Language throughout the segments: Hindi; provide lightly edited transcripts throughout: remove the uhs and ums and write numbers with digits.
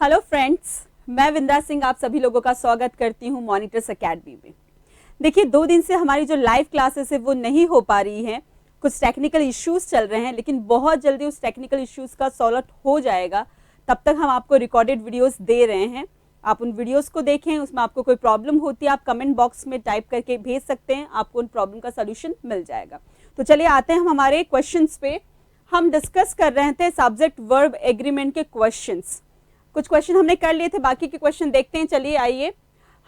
हेलो फ्रेंड्स, मैं विंद्रा सिंह आप सभी लोगों का स्वागत करती हूं मॉनिटर्स एकेडमी में। देखिए, 2 दिन से हमारी जो लाइव क्लासेस है वो नहीं हो पा रही हैं। कुछ टेक्निकल इश्यूज चल रहे हैं, लेकिन बहुत जल्दी उस टेक्निकल इश्यूज का सॉल्व हो जाएगा। तब तक हम आपको रिकॉर्डेड वीडियोस दे रहे हैं, आप उन वीडियोस को देखें। उसमें आपको कोई प्रॉब्लम होती है आप कमेंट बॉक्स में टाइप करके भेज सकते हैं, आपको उन प्रॉब्लम का सोल्यूशन मिल जाएगा। तो चलिए आते हैं हम हमारे क्वेश्चंस पे। हम डिस्कस कर रहे थे सब्जेक्ट वर्ब एग्रीमेंट के क्वेश्चंस। कुछ क्वेश्चन हमने कर लिए थे, बाकी के क्वेश्चन देखते हैं। चलिए आइए,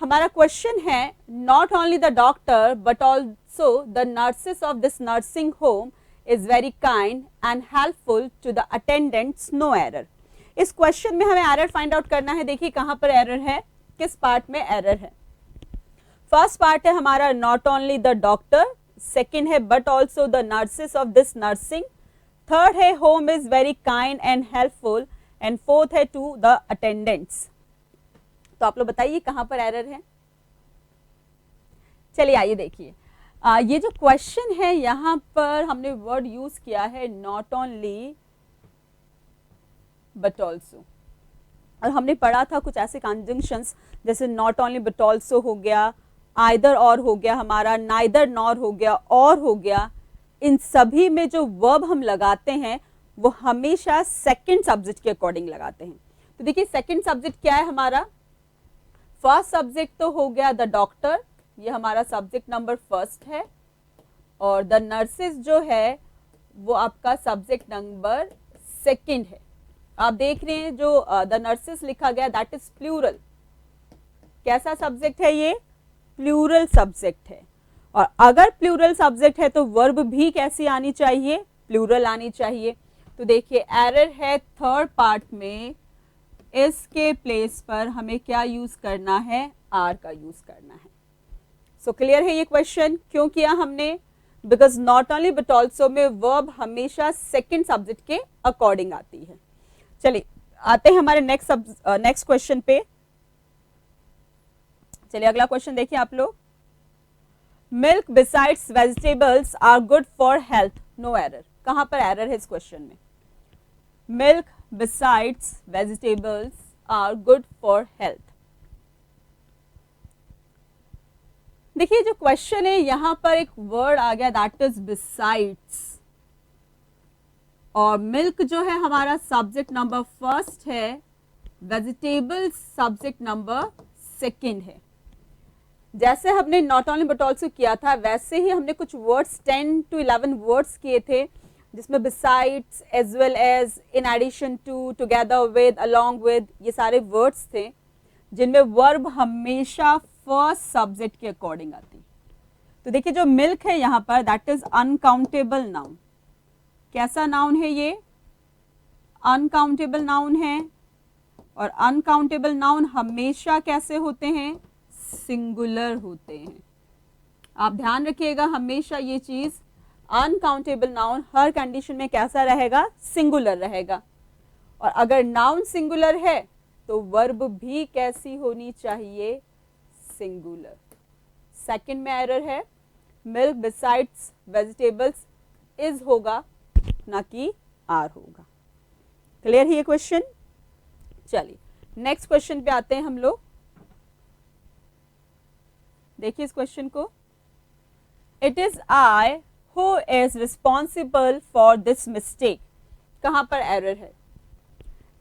हमारा क्वेश्चन है not only the doctor but also the nurses of this nursing home is very kind and helpful to the attendants, no error. इस क्वेश्चन में हमें एरर फाइंड आउट करना है। देखिए कहां पर एरर है, किस पार्ट में एरर है। फर्स्ट पार्ट है हमारा not only the doctor, second है but also the nurses of this nursing, third है home is very kind and helpful, and fourth है टू द अटेंडेंट्स। तो आप लोग बताइए कहां पर एरर है। चलिए आइए देखिए, ये जो क्वेश्चन है यहां पर हमने वर्ड यूज किया है नॉट ओनली बट ऑल्सो, और हमने पढ़ा था कुछ ऐसे कंजंक्शंस जैसे नॉट ओनली बट ऑल्सो हो गया, आइदर और हो गया, हमारा नाइदर नॉर हो गया, और हो गया। इन सभी में जो वर्ब हम लगाते हैं वो हमेशा सेकंड सब्जेक्ट के अकॉर्डिंग लगाते हैं। तो देखिए सेकंड सब्जेक्ट क्या है हमारा, फर्स्ट सब्जेक्ट तो हो गया द डॉक्टर, ये हमारा सब्जेक्ट नंबर फर्स्ट है, और द नर्सेस जो है वो आपका सब्जेक्ट नंबर सेकंड है। आप देख रहे हैं जो द नर्सेस लिखा गया दैट इज प्लूरल। कैसा सब्जेक्ट है ये, प्लूरल सब्जेक्ट है। और अगर प्लूरल सब्जेक्ट है तो वर्ब भी कैसी आनी चाहिए, प्लूरल आनी चाहिए। तो देखिए एरर है थर्ड पार्ट में, इसके प्लेस पर हमें क्या यूज करना है, आर का यूज करना है। सो क्लियर है ये क्वेश्चन क्यों किया हमने, because not only but also में वर्ब हमेशा सेकंड सब्जेक्ट के अकॉर्डिंग आती है। चलिए आते हैं हमारे नेक्स्ट क्वेश्चन पे। चलिए अगला क्वेश्चन देखिए आप लोग, milk besides vegetables are good for health, no error. कहां पर एरर है इस क्वेश्चन में, milk besides vegetables are good for health. देखिए जो क्वेश्चन है यहां पर एक वर्ड आ गया दैट इज बिसाइड्स, और मिल्क जो है हमारा सब्जेक्ट नंबर फर्स्ट है, वेजिटेबल्स सब्जेक्ट नंबर सेकंड है। जैसे हमने नॉट ओनली बट ऑल्सो किया था वैसे ही हमने कुछ वर्ड्स 10 to 11 वर्ड्स किए थे, जिसमें besides, as well as, in addition to, together with, along with, ये सारे वर्ड्स थे जिनमें वर्ब हमेशा फर्स्ट सब्जेक्ट के अकॉर्डिंग आती। तो देखिए जो मिल्क है यहाँ पर दैट इज अनकाउंटेबल नाउन। कैसा नाउन है ये, अनकाउंटेबल नाउन है, और अनकाउंटेबल नाउन हमेशा कैसे होते हैं, सिंगुलर होते हैं। आप ध्यान रखिएगा हमेशा ये चीज, अनकाउंटेबल नाउन हर कंडीशन में कैसा रहेगा, सिंगुलर रहेगा। और अगर नाउन सिंगुलर है तो वर्ब भी कैसी होनी चाहिए, सिंगुलर। सेकंड में एरर है, मिल्क बिसाइड्स वेजिटेबल्स इज होगा ना कि आर होगा। क्लियर है ये क्वेश्चन। चलिए नेक्स्ट क्वेश्चन पे आते हैं हम लोग। देखिए इस क्वेश्चन को, it is I who is responsible for this mistake. कहां पर एरर है,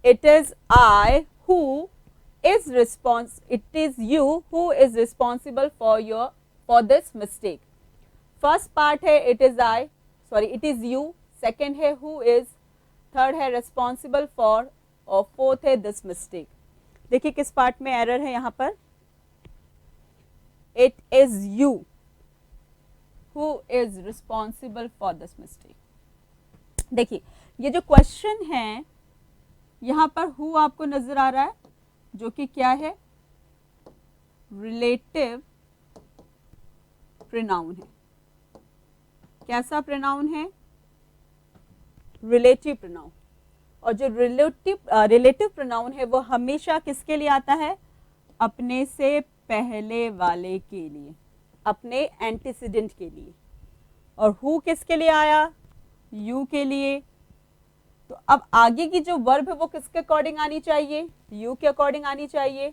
it is I who is it is you who is responsible for this mistake. First part है it is I, sorry it is you, second है हु इज, थर्ड है रिस्पॉन्सिबल फॉर, और फोर्थ है दिस मिस्टेक। देखिए किस पार्ट में एरर है यहां पर, it is you who is responsible for this mistake। देखिए ये जो क्वेश्चन है यहां पर who आपको नजर आ रहा है, जो कि क्या है, रिलेटिव प्रोनाउन है। कैसा प्रोनाउन है, रिलेटिव प्रोनाउन। और जो रिलेटिव प्रोनाउन है वो हमेशा किसके लिए आता है, अपने से पहले वाले के लिए, अपने एंटीसीडेंट के लिए। और हु किसके लिए आया, यू के लिए। तो अब आगे की जो वर्ब है वो किसके अकॉर्डिंग आनी चाहिए, यू के अकॉर्डिंग आनी चाहिए।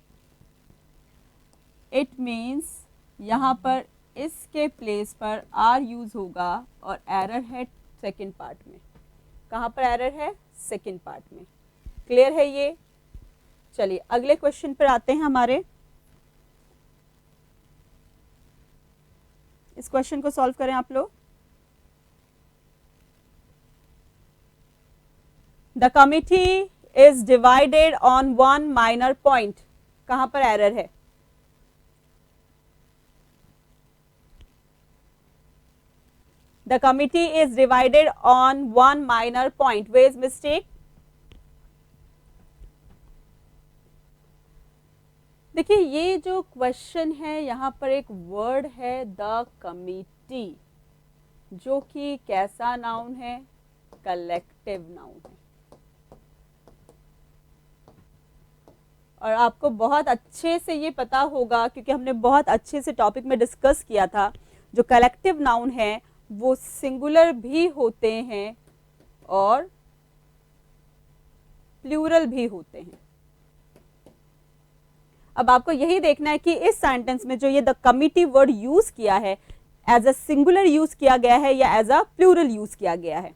इट मीन्स यहाँ पर इसके प्लेस पर आर यूज होगा और एरर है सेकेंड पार्ट में। कहाँ पर एरर है, सेकेंड पार्ट में। क्लियर है ये। चलिए अगले क्वेश्चन पर आते हैं हमारे। इस क्वेश्चन को सॉल्व करें आप लोग। The committee is divided on one minor point. कहां पर एरर है, the committee is divided on one minor point, where is mistake. देखिए ये जो क्वेश्चन है यहाँ पर एक वर्ड है द कमिटी, जो कि कैसा नाउन है, कलेक्टिव नाउन है। और आपको बहुत अच्छे से ये पता होगा क्योंकि हमने बहुत अच्छे से टॉपिक में डिस्कस किया था, जो कलेक्टिव नाउन है वो सिंगुलर भी होते हैं और प्लूरल भी होते हैं। अब आपको यही देखना है कि इस सेंटेंस में जो ये द कमिटी वर्ड यूज किया है, एज अ सिंगुलर यूज किया गया है या एज अ प्लूरल यूज किया गया है।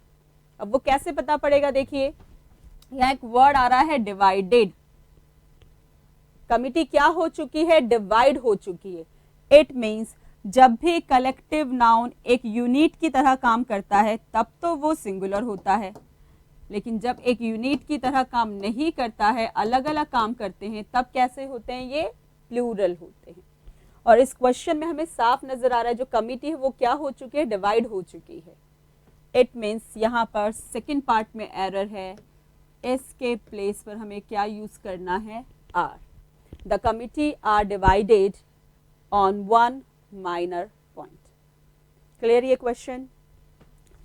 अब वो कैसे पता पड़ेगा, देखिए यहाँ एक वर्ड आ रहा है डिवाइडेड। कमिटी क्या हो चुकी है, डिवाइड हो चुकी है। इट मीन्स जब भी कलेक्टिव नाउन एक यूनिट की तरह काम करता है तब तो वो सिंगुलर होता है, लेकिन जब एक यूनिट की तरह काम नहीं करता है, अलग अलग काम करते हैं, तब कैसे होते हैं, ये प्लूरल होते हैं। और इस क्वेश्चन में हमें साफ नजर आ रहा है जो कमिटी है वो क्या हो चुकी है, डिवाइड हो चुकी है। इट मीन्स यहाँ पर सेकेंड पार्ट में एरर है, इसके प्लेस पर हमें क्या यूज करना है, are. The committee are divided on one minor point. Clear ये क्वेश्चन।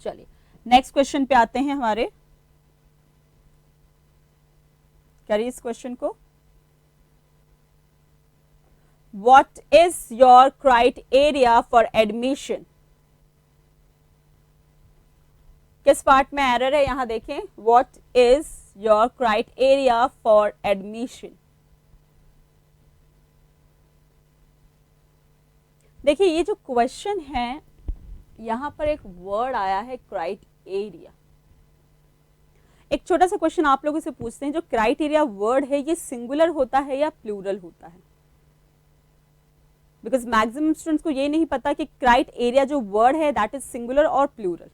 चलिए नेक्स्ट क्वेश्चन पे आते हैं हमारे। करिए इस क्वेश्चन को। What is your criteria for admission? किस पार्ट में एरर है, यहां देखें। What is your criteria for admission? देखिए ये जो क्वेश्चन है यहां पर एक वर्ड आया है क्राइटेरिया। एक छोटा सा क्वेश्चन आप लोगों से पूछते हैं, जो क्राइटेरिया वर्ड है ये सिंगुलर होता है या प्लूरल होता है? बिकॉज मैक्सिमम स्टूडेंट्स को ये नहीं पता कि क्राइटेरिया जो वर्ड है दैट इज सिंगुलर और प्लूरल।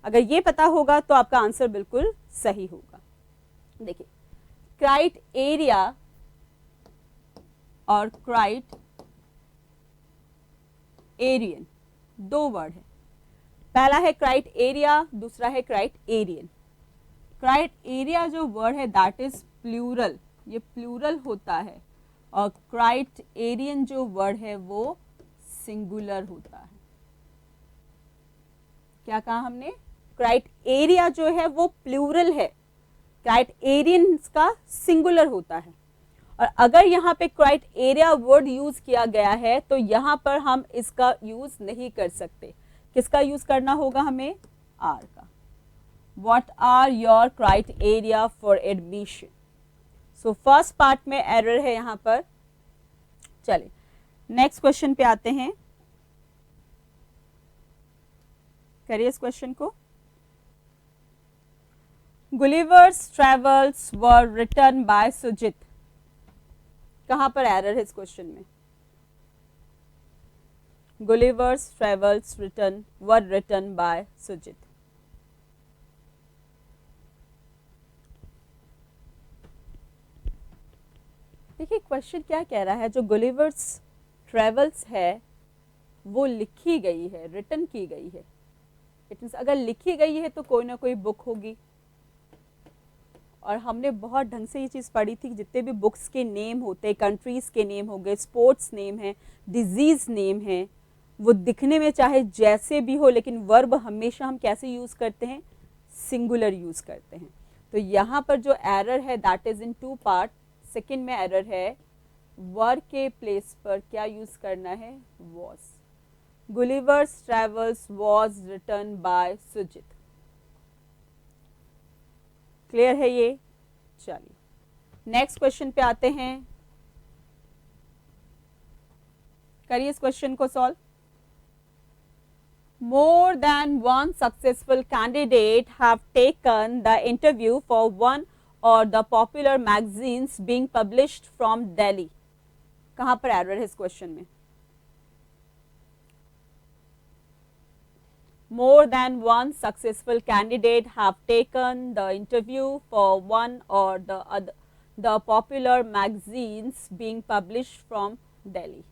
अगर ये पता होगा तो आपका आंसर बिल्कुल सही होगा। देखिए क्राइटेरिया और क्राइटेरियन दो वर्ड है। पहला है क्राइटेरिया, दूसरा है क्राइटेरियन। क्राइटेरिया जो वर्ड है दैट इज प्लूरल, ये प्लूरल होता है, और क्राइटेरियन जो वर्ड है वो सिंगुलर होता है। क्या कहा हमने, क्राइटेरिया जो है वो प्लूरल है, क्राइटेरियन का सिंगुलर होता है। और अगर यहाँ पे क्राइटेरिया वर्ड यूज किया गया है तो यहाँ पर हम इसका यूज नहीं कर सकते। किसका यूज करना होगा हमें, आर का। What are your criteria for admission? So first part में एरर है यहाँ पर। चलिए नेक्स्ट क्वेश्चन पे आते हैं। करिए इस क्वेश्चन को। Gulliver's Travels were written by सुजित। कहां पर एरर है इस क्वेश्चन में, Gulliver's Travels were written by सुजित। देखिए क्वेश्चन क्या कह रहा है, जो गुलिवर्स ट्रेवल्स है वो लिखी गई है, रिटन की गई है। इट मीन्स अगर लिखी गई है तो कोई ना कोई बुक होगी। और हमने बहुत ढंग से ये चीज़ पढ़ी थी कि जितने भी बुक्स के नेम होते हैं, कंट्रीज़ के नेम हो गए, स्पोर्ट्स नेम है, डिजीज़ नेम है, वो दिखने में चाहे जैसे भी हो, लेकिन वर्ब हमेशा हम कैसे यूज़ करते हैं, सिंगुलर यूज़ करते हैं। तो यहाँ पर जो एरर है that is in two part. Second में एरर है, वर्ब के प्लेस पर क्या यूज़ करना है, was. Gulliver's travels was written by Sujit. Clear है ये? चलिए नेक्स्ट क्वेश्चन पे आते हैं, करिए इस क्वेश्चन को solve. More than one successful candidate have taken the interview for one or the popular magazines being published from Delhi. कहाँ पर एरर है इस क्वेश्चन में? More than one successful candidate have taken the interview for one or the popular magazines being published from Delhi.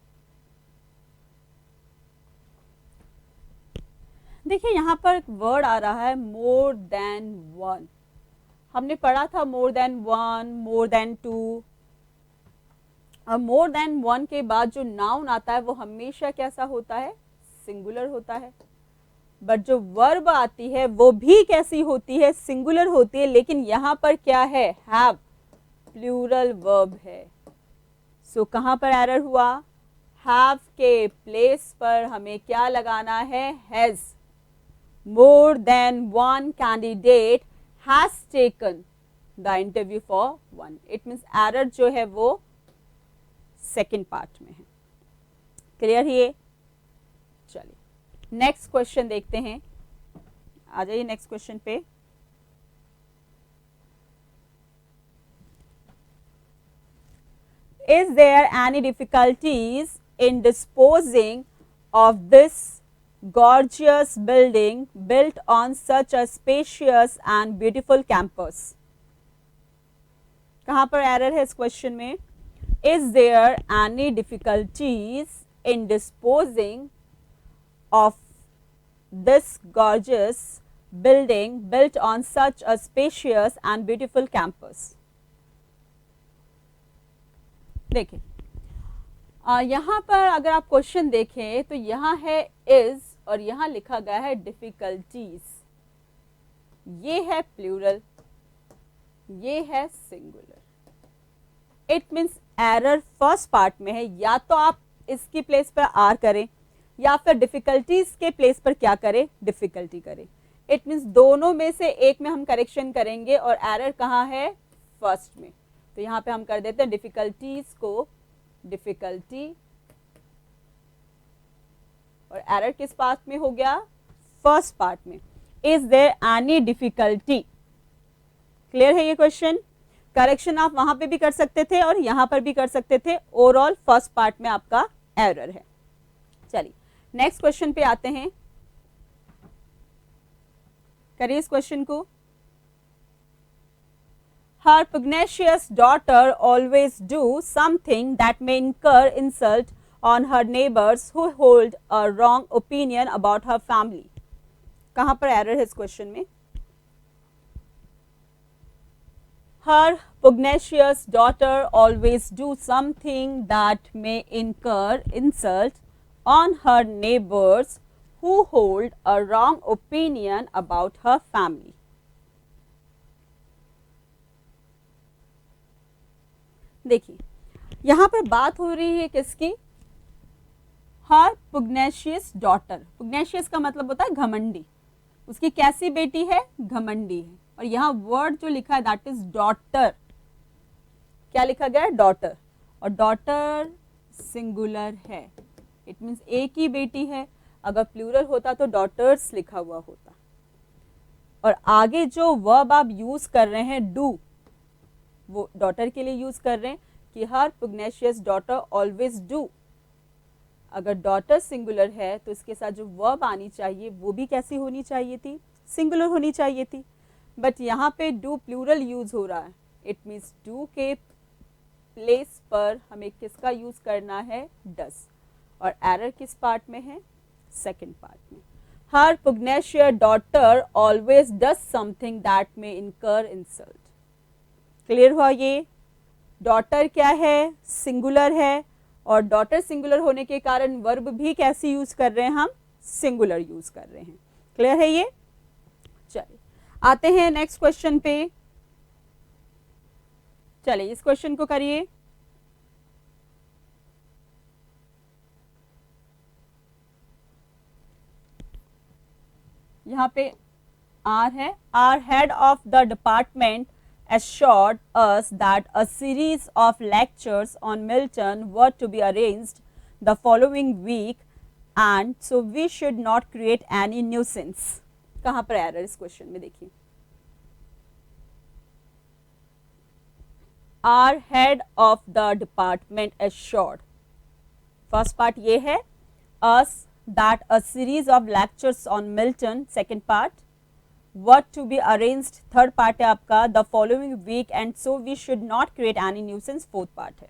देखिए यहाँ पर एक वर्ड आ रहा है मोर देन वन। हमने पढ़ा था more than one, more than two, और मोर देन वन के बाद जो नाउन आता है वो हमेशा कैसा होता है? सिंगुलर होता है। बट जो वर्ब आती है वो भी कैसी होती है? सिंगुलर होती है, लेकिन यहाँ पर क्या है? हैव, प्लूरल वर्ब है। सो कहाँ पर एरर हुआ? हैव के प्लेस पर हमें क्या लगाना है? Has. More than one candidate has taken the interview for one. It means error जो है वो सेकेंड पार्ट में है। क्लियर है ये? चलिए नेक्स्ट क्वेश्चन देखते हैं, आ जाइए नेक्स्ट क्वेश्चन पे। Is there any difficulties in disposing of this gorgeous building built on such a spacious and beautiful campus? कहाँ पर एरर है इस क्वेश्चन में? Is there any difficulties in disposing of this gorgeous building built on such a spacious and beautiful campus? देखिए यहाँ पर अगर आप क्वेश्चन देखें तो यहाँ है इज और यहाँ लिखा गया है डिफिकल्टीज। ये है प्लूरल, ये है singular. It means error first part में है। या तो आप इसकी प्लेस पर आर करें या फिर डिफिकल्टीज के प्लेस पर क्या करें? डिफिकल्टी करें। इट मीन्स दोनों में से एक में हम करेक्शन करेंगे और एरर कहाँ है? फर्स्ट में। तो यहाँ पे हम कर देते हैं डिफिकल्टीज को डिफिकल्टी, और एरर किस पार्ट में हो गया? फर्स्ट पार्ट में। Is there any difficulty? Clear है ये क्वेश्चन? करेक्शन आप वहां पे भी कर सकते थे और यहां पर भी कर सकते थे। ओवरऑल फर्स्ट पार्ट में आपका एरर है। चलिए नेक्स्ट क्वेश्चन पे आते हैं, करिए इस क्वेश्चन को। Her pugnacious daughter always do something that may incur insult on her neighbors who hold a wrong opinion about her family. कहाँ पर एरर है इस क्वेश्चन में? Her pugnacious daughter always do something that may incur insult on her neighbors who hold a wrong opinion about her family. देखिए यहाँ पर बात हो रही है किसकी? हर पुग्नेशियस डॉटर। पुग्नेशियस का मतलब होता है घमंडी। उसकी कैसी बेटी है? घमंडी है। और यहाँ वर्ड जो लिखा है दैट इज डॉटर। क्या लिखा गया है? डॉटर। और डॉटर सिंगुलर है। इट मीन्स एक ही बेटी है। अगर प्लूरल होता तो डॉटर्स लिखा हुआ होता। और आगे जो वर्ब आप यूज कर रहे हैं डू, वो डॉटर के लिए यूज कर रहे हैं कि हर पुग्नेशियस डॉटर ऑलवेज डू। अगर डॉटर सिंगुलर है तो इसके साथ जो वर्ब आनी चाहिए वो भी कैसी होनी चाहिए थी? सिंगुलर होनी चाहिए थी। बट यहाँ पे डू प्लूरल यूज हो रहा है। इट मीन्स डू के प्लेस पर हमें किसका यूज करना है? डस। और एरर किस पार्ट में है? सेकेंड पार्ट में। Her pugnacious daughter always does something that may incur insult. Clear हुआ ये? डॉटर क्या है? सिंगुलर है। और डॉटर सिंगुलर होने के कारण वर्ब भी कैसी यूज कर रहे हैं हम? सिंगुलर यूज कर रहे हैं। क्लियर है ये? चलिए आते हैं नेक्स्ट क्वेश्चन पे। चलिए इस क्वेश्चन को करिए। यहाँ पे आर है, are head of the department assured us that a series of lectures on Milton were to be arranged the following week and so we should not create any nuisance. कहाँ पर एरर इस क्वेश्चन में देखिए. Our head of the department assured. First part ये है us that a series of lectures on Milton. Second part what to be arranged. Third part है आपका the following week and so we should not create any nuisance. Fourth part है.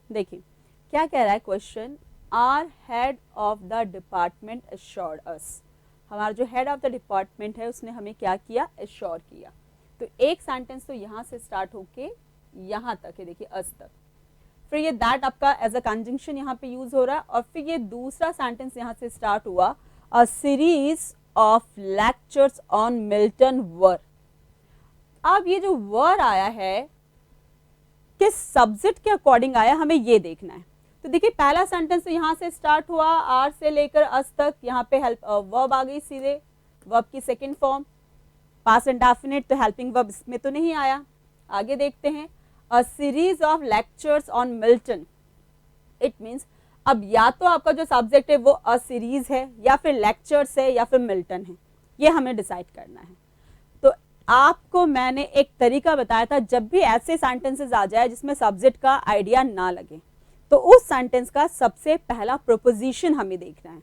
देखिए क्या कह रहा है question. Are head of the department assured us. हमारा जो हेड ऑफ द डिपार्टमेंट है उसने हमें क्या किया, एश्योर किया. तो एक सेंटेंस तो यहाँ से स्टार्ट होके यहाँ तक है, देखिए अस तक. फिर ये दैट आपका एज अ कंजंक्शन यहाँ पे यूज हो रहा है और फिर ये दूसरा सेंटेंस यहाँ से स्टार्ट हुआ a series of lectures on Milton war. अब ये जो वर आया है किस सब्जेक्ट के अकॉर्डिंग आया हमें ये देखना है. तो देखिए पहला सेंटेंस तो यहाँ से स्टार्ट हुआ आर से लेकर अस तक, यहाँ पे हेल्प वर्ब आ गई सीधे, वर्ब की सेकेंड फॉर्म पास्ट इंडेफिनिट, तो हेल्पिंग वर्ब इसमें तो नहीं आया. आगे देखते हैं अ series of lectures on Milton. It means अब या तो आपका जो सब्जेक्ट है वो अ सीरीज है या फिर लेक्चर्स है या फिर मिल्टन है, ये हमें डिसाइड करना है. तो आपको मैंने एक तरीका बताया था जब भी ऐसे सेंटेंसेस आ जाए जिसमें सब्जेक्ट का आइडिया ना लगे तो उस सेंटेंस का सबसे पहला प्रोपोजिशन हमें देखना है.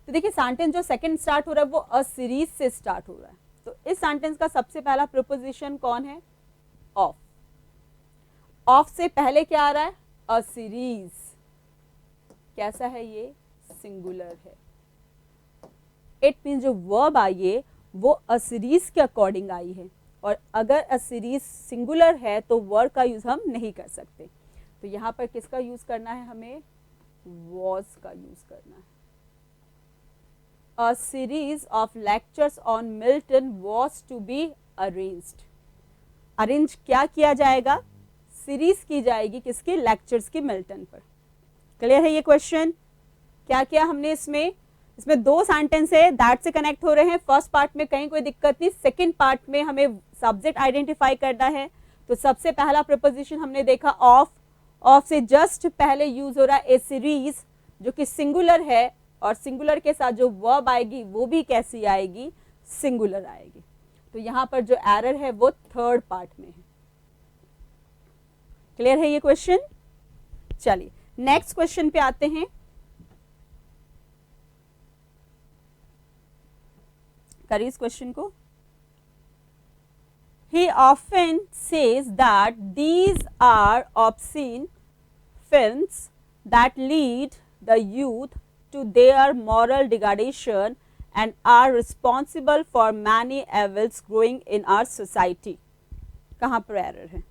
तो देखिए सेंटेंस जो सेकंड स्टार्ट हो रहा है वो अ सीरीज से स्टार्ट हो रहा है. तो इस सेंटेंस का सबसे पहला प्रोपोजिशन कौन है, ऑफ. ऑफ से पहले क्या आ रहा है, अ सीरीज. कैसा है ये, सिंगुलर है. इट मीन जो वर्ब आई है वो अ सीरीज के अकॉर्डिंग आई है और अगर अ सीरीज सिंगुलर है तो वर्ब का यूज हम नहीं कर सकते. तो यहाँ पर किसका यूज करना है, हमें वॉज का यूज करना है. A series of lectures on Milton was to be arranged. Arrange क्या किया जाएगा, सीरीज की जाएगी किसकी, लेक्चर्स की मिल्टन पर. क्लियर है ये क्वेश्चन. क्या किया हमने इसमें, इसमें दो सेंटेंस है दैट से कनेक्ट हो रहे हैं. फर्स्ट पार्ट में कहीं कोई दिक्कत नहीं, सेकंड पार्ट में हमें सब्जेक्ट आइडेंटिफाई करना है. तो सबसे पहला प्रपोजिशन हमने देखा ऑफ. ऑफ से जस्ट पहले यूज हो रहा है ए सीरीज जो कि सिंगुलर है और सिंगुलर के साथ जो वर्ब आएगी वो भी कैसी आएगी, सिंगुलर आएगी. तो यहां पर जो एरर है वो थर्ड पार्ट में है. क्लियर है ये क्वेश्चन. चलिए नेक्स्ट क्वेश्चन पे आते हैं. करिए इस क्वेश्चन को. He often says that these are obscene films that lead the youth to their moral degradation and are responsible for many evils growing in our society. कहाँ पर एरर है,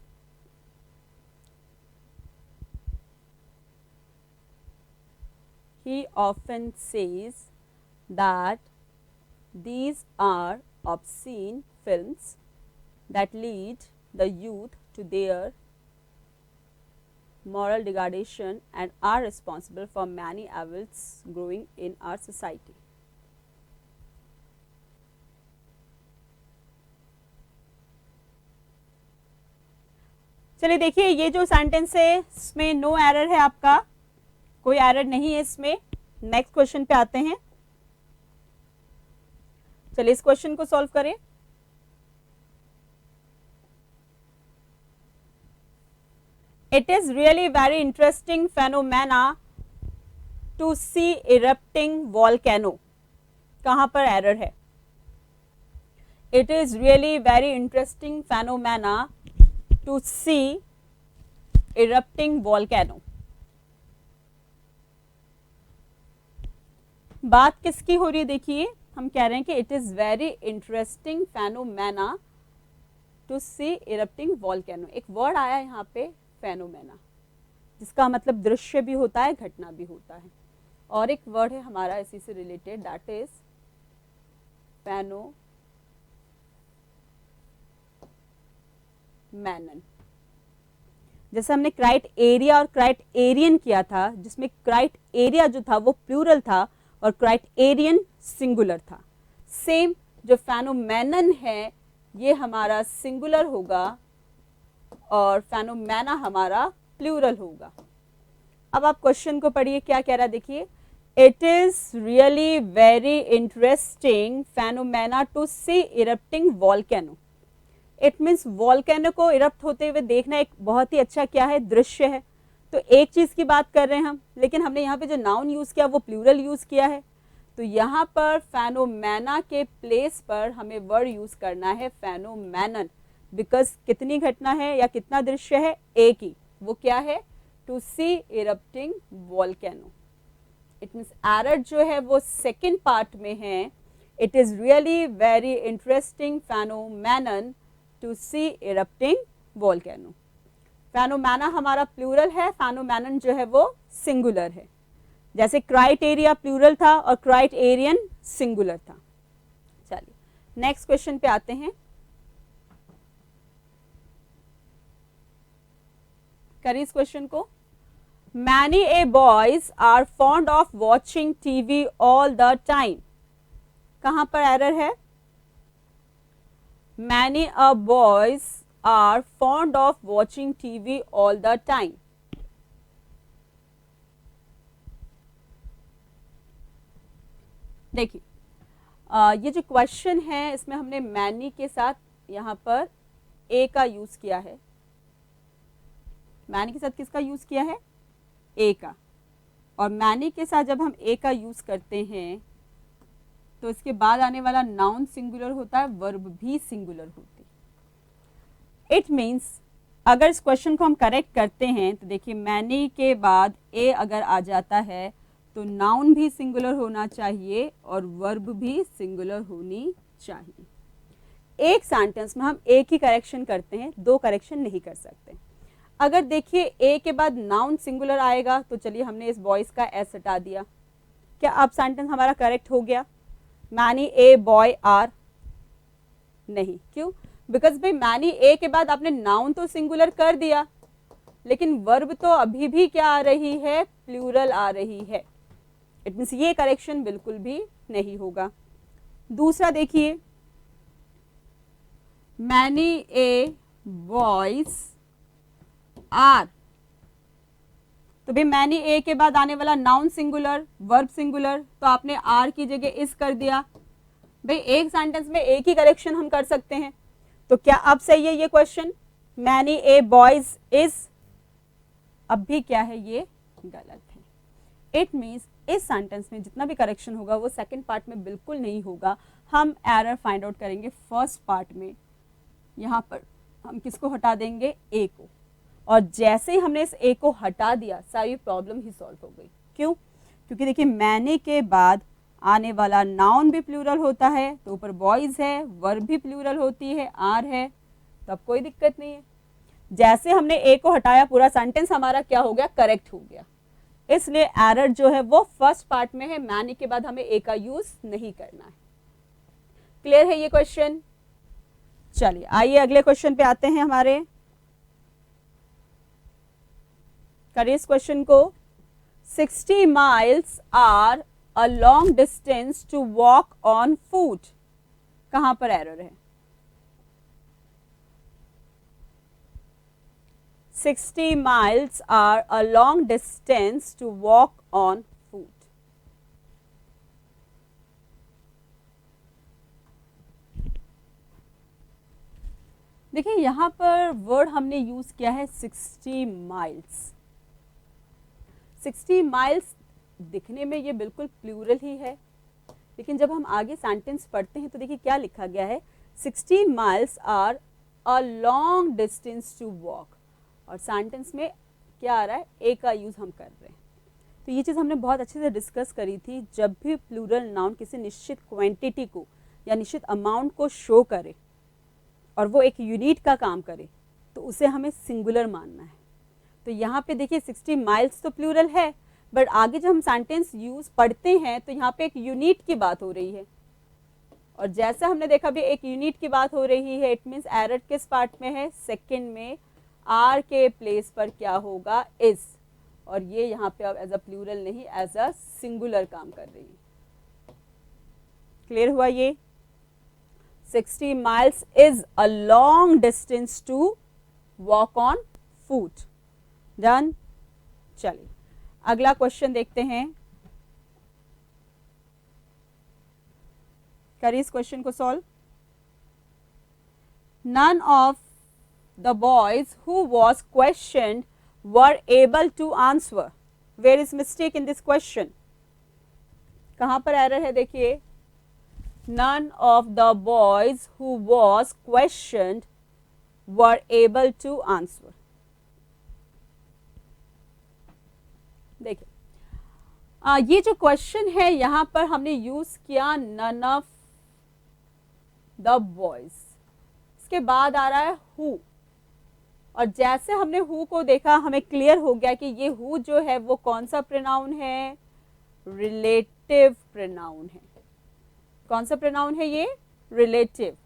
he often says that these are obscene films that lead the youth to their moral degradation and are responsible for many evils growing in our society. चलिए देखिए ये जो सेंटेंस है इसमें नो एरर है, आपका कोई एरर नहीं है इसमें. नेक्स्ट क्वेश्चन पे आते हैं. चलिए इस क्वेश्चन को सॉल्व करें. It is really very interesting phenomena to see erupting volcano. कहाँ पर एरर है, It is really very interesting phenomena to see erupting volcano. बात किसकी हो रही है, देखिए हम कह रहे हैं कि it is very interesting phenomena to see erupting volcano. एक वर्ड आया यहाँ पे फेनोमेना जिसका मतलब दृश्य भी होता है, घटना भी होता है. और एक वर्ड है हमारा इसी से रिलेटेड दैट इज फेनोमेनन. जैसे हमने क्राइट एरिया और क्राइट एरियन किया था, जिसमें क्राइट एरिया जो था वो प्लूरल था और क्राइट एरियन सिंगुलर था। सेम जो फेनोमेनन है ये हमारा सिंगुलर होगा और फेनोमेना हमारा प्लूरल होगा। अब आप क्वेश्चन को पढ़िए, क्या कह रहा है देखिए, it is really very interesting phenomena to see erupting volcano. It means volcano को इरप्ट होते हुए देखना एक बहुत ही अच्छा क्या है, दृश्य है। तो एक चीज की बात कर रहे हैं हम, लेकिन हमने यहाँ पे जो नाउन यूज किया वो प्लूरल यूज किया है। तो यहाँ पर फेनोमेना के प्लेस पर हमें वर्ड यूज करना है फेनोमेनन, बिकॉज कितनी घटना है या कितना दृश्य है, एक ही। वो क्या है, to see erupting volcano. It means error जो है वो सेकेंड पार्ट में है, it is really very interesting phenomenon to see erupting volcano. Phenomena हमारा प्लूरल है, फेनोमेनन जो है वो सिंगुलर है। जैसे क्राइट एरिया प्लूरल था और क्राइट एरियन सिंगुलर था। चलिए नेक्स्ट क्वेश्चन पे आते हैं। करिए इस क्वेश्चन को। Many a boys are fond of watching TV all the time. कहां पर एरर है, many a boys are fond of watching TV all the time. देखिए ये जो क्वेश्चन है इसमें हमने मैनी के साथ यहाँ पर ए का यूज किया है। मैनी के साथ किसका यूज किया है, ए का। और मैनी के साथ जब हम ए का यूज करते हैं तो इसके बाद आने वाला नाउन सिंगुलर होता है, वर्ब भी सिंगुलर होती है। इट मीन्स अगर इस क्वेश्चन को हम करेक्ट करते हैं तो देखिए मैनी के बाद ए अगर आ जाता है तो नाउन भी सिंगुलर होना चाहिए और वर्ब भी सिंगुलर होनी चाहिए। एक सेंटेंस में हम एक ही करेक्शन करते हैं, दो करेक्शन नहीं कर सकते। अगर देखिए ए के बाद नाउन सिंगुलर आएगा तो चलिए हमने इस बॉयज का एस हटा दिया, क्या अब सेंटेंस हमारा करेक्ट हो गया। मैनी ए बॉय आर, नहीं, क्यों, बिकॉज भाई मैनी ए के बाद आपने नाउन तो सिंगुलर कर दिया लेकिन वर्ब तो अभी भी क्या आ रही है, प्लूरल आ रही है। इट मीन्स ये करेक्शन बिल्कुल भी नहीं होगा। दूसरा देखिए, मैनी ए बॉयज आर, तो भाई मैनी ए के बाद आने वाला नाउन सिंगुलर, वर्ब सिंगुलर, तो आपने आर की जगह इस कर दिया। भाई एक सेंटेंस में एक ही करेक्शन हम कर सकते हैं, तो क्या अब सही है ये question, many a boys is, अब भी क्या है, ये गलत है। इट मीन्स इस सेंटेंस में जितना भी करेक्शन होगा वो सेकंड पार्ट में बिल्कुल नहीं होगा। हम एरर फाइंड आउट करेंगे फर्स्ट पार्ट में। यहाँ पर हम किसको हटा देंगे, ए को, और जैसे ही हमने इस ए को हटा दिया सारी प्रॉब्लम ही सॉल्व हो गई। क्यों, क्योंकि देखिए मैंने के बाद आने वाला नाउन भी प्लूरल होता है, तो ऊपर बॉयज है, वर्ब भी प्लूरल होती है, आर है, तब कोई दिक्कत नहीं है। जैसे हमने ए को हटाया पूरा सेंटेंस हमारा क्या हो गया, करेक्ट हो गया। इसलिए एरर जो है वो फर्स्ट पार्ट में है, मैनी के बाद हमें ए का यूज नहीं करना है। क्लियर है ये क्वेश्चन। चलिए आइए अगले क्वेश्चन पे आते हैं हमारे। करिए इस क्वेश्चन को। 60 miles are a long distance to walk on foot. कहां पर एरर है, 60 miles are a long distance to walk on foot. देखिए यहां पर वर्ड हमने यूज किया है 60 miles। 60 miles दिखने में ये बिल्कुल प्लूरल ही है, लेकिन जब हम आगे सेंटेंस पढ़ते हैं तो देखिए क्या लिखा गया है, 60 miles are a long distance to walk, और सेंटेंस में क्या आ रहा है, ए का यूज हम कर रहे हैं। तो ये चीज़ हमने बहुत अच्छे से डिस्कस करी थी। जब भी प्लूरल नाउन किसी निश्चित क्वांटिटी को या निश्चित अमाउंट को शो करे और वो एक यूनिट का काम करे तो उसे हमें सिंगुलर मानना है। तो यहाँ पे देखिए 60 माइल्स तो प्लूरल है, बट आगे जब हम सेंटेंस यूज पढ़ते हैं तो यहाँ पे एक यूनिट की बात हो रही है, और जैसा हमने देखा भी एक यूनिट की बात हो रही है, इट मीन्स एरर किस पार्ट में है, सेकेंड में, आर के प्लेस पर क्या होगा, इज, और ये यहाँ पे अब एज अ प्लूरल नहीं एज अ सिंगुलर काम कर रही है। क्लियर हुआ ये? 60 miles is a long distance to walk on foot. Done? चलिए अगला क्वेश्चन देखते हैं। करिए इस क्वेश्चन को solve. None of the boys who was questioned were able to answer. Where is mistake in this question? कहाँ पर एरर है देखिए। None of the boys who was questioned were able to answer. देखिए ये जो क्वेश्चन है यहाँ पर हमने यूज किया none of the boys, इसके बाद आ रहा है who, और जैसे हमने who को देखा हमें क्लियर हो गया कि ये who जो है वो कौन सा प्रोनाउन है, रिलेटिव प्रोनाउन है। कौन सा प्रोनाउन है ये, रिलेटिव।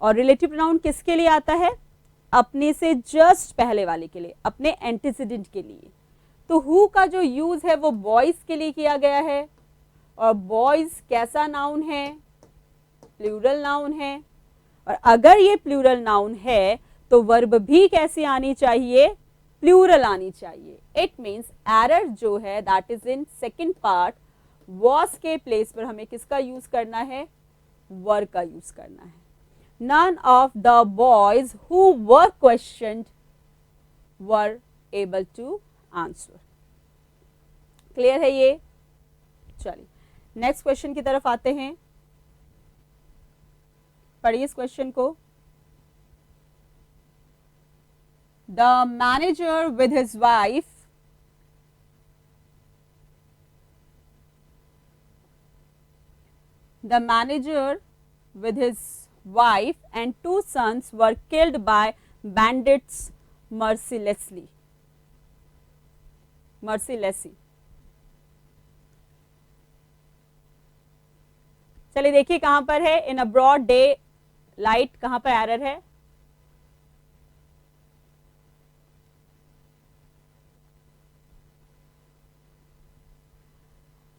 और रिलेटिव प्रोनाउन किसके लिए आता है, अपने से जस्ट पहले वाले के लिए, अपने एंटीसीडेंट के लिए। तो हु का जो यूज है वो बॉयज के लिए किया गया है, और बॉयज कैसा नाउन है, प्लूरल नाउन है। और अगर ये प्लूरल नाउन है तो वर्ब भी कैसी आनी चाहिए, प्लूरल आनी चाहिए। इट मीन्स एरर जो है that is in second part, was के प्लेस पर हमें किसका यूज करना है, वर का यूज करना है। None of the boys who were questioned were able to answer. Clear है ये? चलिए नेक्स्ट क्वेश्चन की तरफ आते हैं। पढ़िए इस क्वेश्चन को। The manager with his wife and 2 sons were killed by bandits mercilessly. चलिए देखिए कहां पर है, इन अ ब्रॉड डे लाइट, कहां पर एरर है,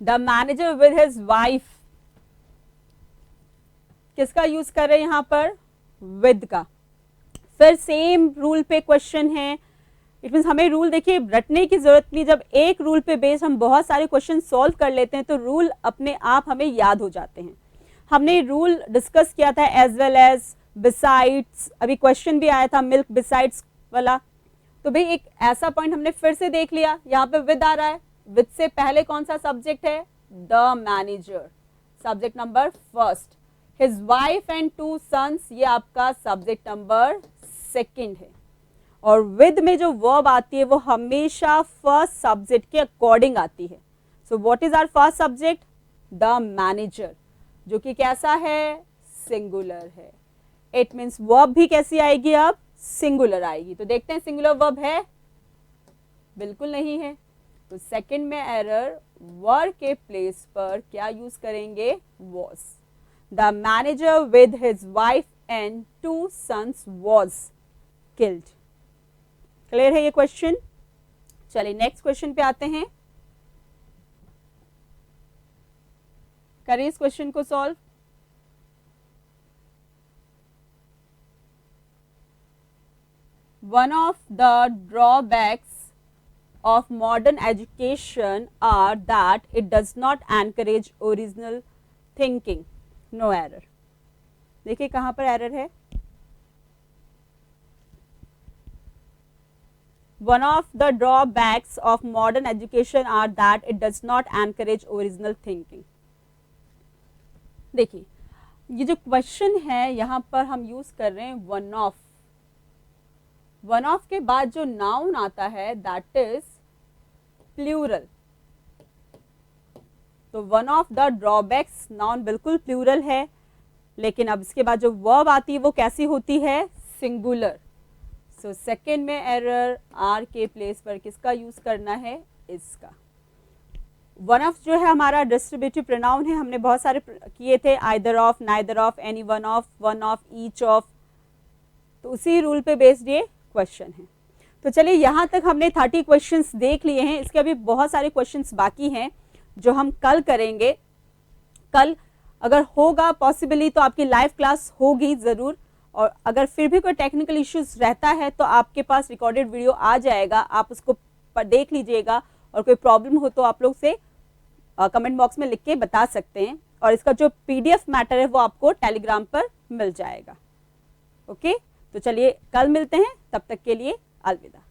the manager with his wife, किसका यूज कर रहे हैं यहां पर, विद का। फिर सेम रूल पे क्वेश्चन है, इट मीन्स हमें रूल देखिए रटने की जरूरत नहीं। जब एक रूल पे बेस्ड हम बहुत सारे क्वेश्चन सॉल्व कर लेते हैं तो रूल अपने आप हमें याद हो जाते हैं। हमने रूल डिस्कस किया था एज वेल एज बिसाइड्स, अभी क्वेश्चन भी आया था मिल्क बिसाइड्स वाला। तो भाई एक ऐसा पॉइंट हमने फिर से देख लिया, यहाँ पे विद आ रहा है, विद से पहले कौन सा सब्जेक्ट है, the manager, subject number first. His wife and 2 sons, ये आपका सब्जेक्ट नंबर सेकंड है। और विद में जो वर्ब आती है वो हमेशा फर्स्ट सब्जेक्ट के अकॉर्डिंग आती है। So what is our first subject, the manager, जो कि कैसा है, सिंगुलर है। इट मीन्स वर्ब भी कैसी आएगी, अब सिंगुलर आएगी। तो देखते हैं सिंगुलर वर्ब है, बिल्कुल नहीं है। तो सेकंड में एरर, वर के प्लेस पर क्या यूज करेंगे, was. The manager with his wife and 2 sons was killed. Clear है ये क्वेश्चन? चलिए नेक्स्ट क्वेश्चन पे आते हैं, करिए इस क्वेश्चन को solve. One of the drawbacks of modern education are that it does not encourage original thinking. No error. देखिए कहां पर एरर है, one of the drawbacks of modern education are that it does not encourage original thinking. देखिए ये जो क्वेश्चन है यहाँ पर हम यूज कर रहे हैं वन ऑफ। वन ऑफ के बाद जो नाउन आता है दैट इज प्लूरल। तो one of the drawbacks noun बिल्कुल प्लूरल है, लेकिन अब इसके बाद जो वर्ब आती है वो कैसी होती है, सिंगुलर। सो सेकेंड में एरर, आर के प्लेस पर किसका यूज करना है, इसका। वन ऑफ जो है हमारा डिस्ट्रीब्यूटिव प्रोनाउन है, हमने बहुत सारे किए थे, either of, neither of, any one of, each of. तो उसी रूल पे बेस्ड ये क्वेश्चन है। तो चलिए यहाँ तक हमने 30 क्वेश्चंस देख लिए हैं, इसके अभी बहुत सारे क्वेश्चंस बाकी हैं जो हम कल करेंगे। कल अगर होगा पॉसिबली तो आपकी लाइव क्लास होगी ज़रूर, और अगर फिर भी कोई टेक्निकल इश्यूज रहता है तो आपके पास रिकॉर्डेड वीडियो आ जाएगा, आप उसको देख लीजिएगा, और कोई प्रॉब्लम हो तो आप लोग से कमेंट बॉक्स में लिख के बता सकते हैं, और इसका जो PDF मैटर है वो आपको टेलीग्राम पर मिल जाएगा। ओके, तो चलिए कल मिलते हैं, तब तक के लिए अलविदा।